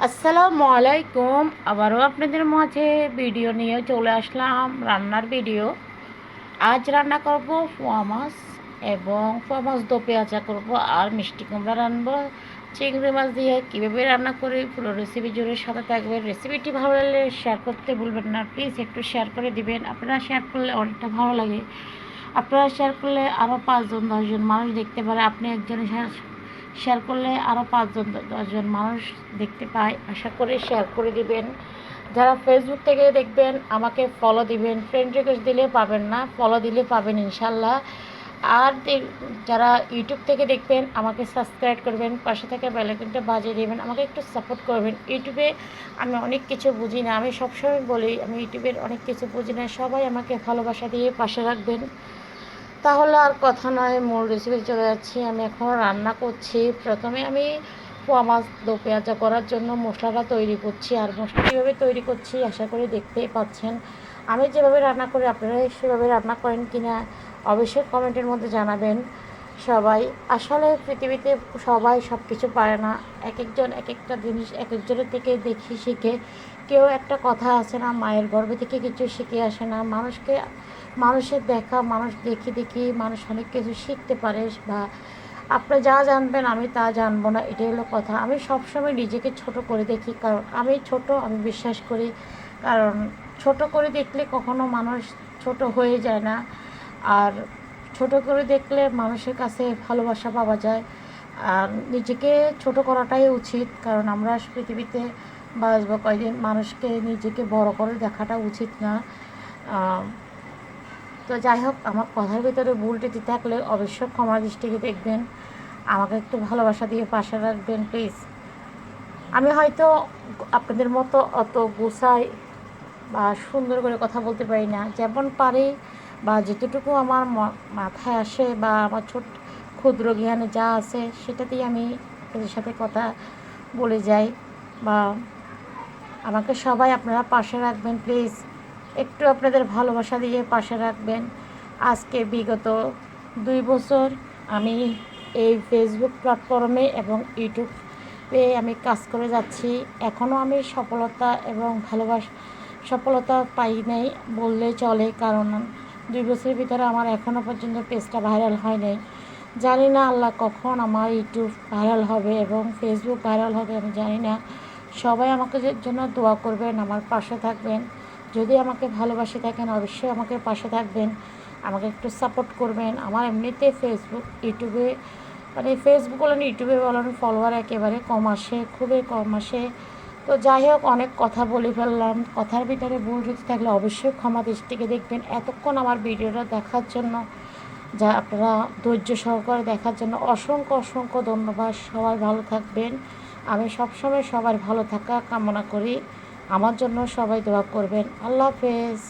আসসালামু আলাইকুম। আবারও আপনাদের মাঝে ভিডিও নিয়ে চলে আসলাম, রান্নার ভিডিও। আজ রান্না করব পোয়া মাছ এবং পোয়া মাছ দো পেঁয়াজা করব, আর মিষ্টি কুমড়া রানবো চিংড়ি মাছ দিয়ে। কীভাবে রান্না করি পুরো রেসিপি জুড়ে সাথে থাকবেন। রেসিপিটি ভালো লাগলে শেয়ার করতে ভুলবেন না, প্লিজ একটু শেয়ার করে দিবেন। আপনারা শেয়ার করলে অনেকটা ভালো লাগে। আপনারা শেয়ার করলে আরও 5 জন 10 জন মানুষ দেখতে পারে। আপনি একজন শেয়ার করলে আরও 5 জন 10 জন মানুষ দেখতে পায়। আশা করি শেয়ার করে দিবেন। যারা ফেসবুক থেকে দেখবেন আমাকে ফলো দিবেন, ফ্রেন্ড রিকোয়েস্ট দিলে পাবেন না, ফলো দিলে পাবেন ইনশাল্লাহ। আর যারা ইউটিউব থেকে দেখবেন আমাকে সাবস্ক্রাইব করবেন, পাশে থেকে বেল আইকনটা বাজিয়ে দেবেন, আমাকে একটু সাপোর্ট করবেন। ইউটিউবে আমি অনেক কিছু বুঝি না, আমি সবসময় বলি আমি ইউটিউবের অনেক কিছু বুঝি না। সবাই আমাকে ভালোবাসা দিয়ে পাশে রাখবেন। তাহলে আর কথা নয়, মূল রেসিপি চলে যাচ্ছি। আমি এখন রান্না করছি। প্রথমে আমি পোয়া মাছ দো পেঁয়াজা করার জন্য মশলাটা তৈরি করছি। আর মশলা কীভাবে তৈরি করছি আশা করি দেখতেই পাচ্ছেন। আমি যেভাবে রান্না করি আপনারা সেভাবে রান্না করেন কি না অবশ্যই কমেন্টের মধ্যে জানাবেন। সবাই আসলে পৃথিবীতে সবাই সব কিছু পারে না। এক একজন এক একটা জিনিস এক একজনের থেকে দেখি শিখে। কেউ একটা কথা আছে না, মায়ের গর্ভে থেকে কিছু শিখে আসে না। মানুষের দেখা, মানুষ দেখি দেখি মানুষ অনেক কিছু শিখতে পারে। বা আপনি যা জানবেন আমি তা জানবো না, এটাই হলো কথা। আমি সবসময় নিজেকে ছোট করে দেখি, কারণ আমি ছোট, আমি বিশ্বাস করি। কারণ ছোট করে দেখলে কখনো মানুষ ছোট হয়ে যায় না। আর ছোট করে দেখলে মানুষের কাছে ভালোবাসা পাওয়া যায়। আর নিজেকে ছোট করাটাই উচিত, কারণ আমরা পৃথিবীতে বাঁচবো কয়দিন, মানুষকে নিজেকে বড় করে দেখাটা উচিত না। তো যাই হোক, আমার কথার ভিতরে ভুল ত্রুটি থাকলে অবশ্যই ক্ষমা দৃষ্টিতে দেখবেন। আমাকে একটু ভালোবাসা দিয়ে পাশে রাখবেন প্লিজ। আমি হয়তো আপনাদের মতো অত গুছাই বা সুন্দর করে কথা বলতে পারি না, যেমন পারি বা যতটুকু আমার মাথায় আসে বা আমার ক্ষুদ্র জ্ঞানে যা আছে সেটাতেই আমি আপনাদের সাথে কথা বলে যাই। বা আমাকে সবাই আপনারা পাশে রাখবেন প্লিজ, একটু আপনাদের ভালোবাসা দিয়ে পাশে রাখবেন। আজকে বিগত 2 বছর আমি এই ফেসবুক প্ল্যাটফর্মে এবং ইউটিউবে আমি কাজ করে যাচ্ছি। এখনও আমি সফলতা পাই নাই বললে চলে, কারণ 2 বছরের ভিতরে আমার এখনও পর্যন্ত পেজটা ভাইরাল হয় নাই। জানি না আল্লাহ কখন আমার ইউটিউব ভাইরাল হবে এবং ফেসবুক ভাইরাল হবে, আমি জানি না। সবাই আমাকে জন্য দোয়া করবেন, আমার পাশে থাকবেন। যদি আমাকে ভালোবাসে থাকেন অবশ্যই আমাকে পাশে থাকবেন, আমাকে একটু সাপোর্ট করবেন। আমার এমনিতে ফেসবুক বলেন ইউটিউবে বলেন ফলোয়ার একেবারে কম আসে, খুবই কম আসে। তো যাই হোক, অনেক কথা বলে ফেললাম। কথার ভিতরে ভুল ত্রুটি থাকলে অবশ্যই ক্ষমা দৃষ্টিকে দেখবেন। এতক্ষণ আমার ভিডিওটা দেখার জন্য, যা আপনারা ধৈর্য সহকারে দেখার জন্য অসংখ্য অসংখ্য ধন্যবাদ। সবাই ভালো থাকবেন। আমি সবসময় সবার ভালো থাকা কামনা করি। আমার জন্য সবাই দোয়া করবেন। আল্লাহ হাফেজ।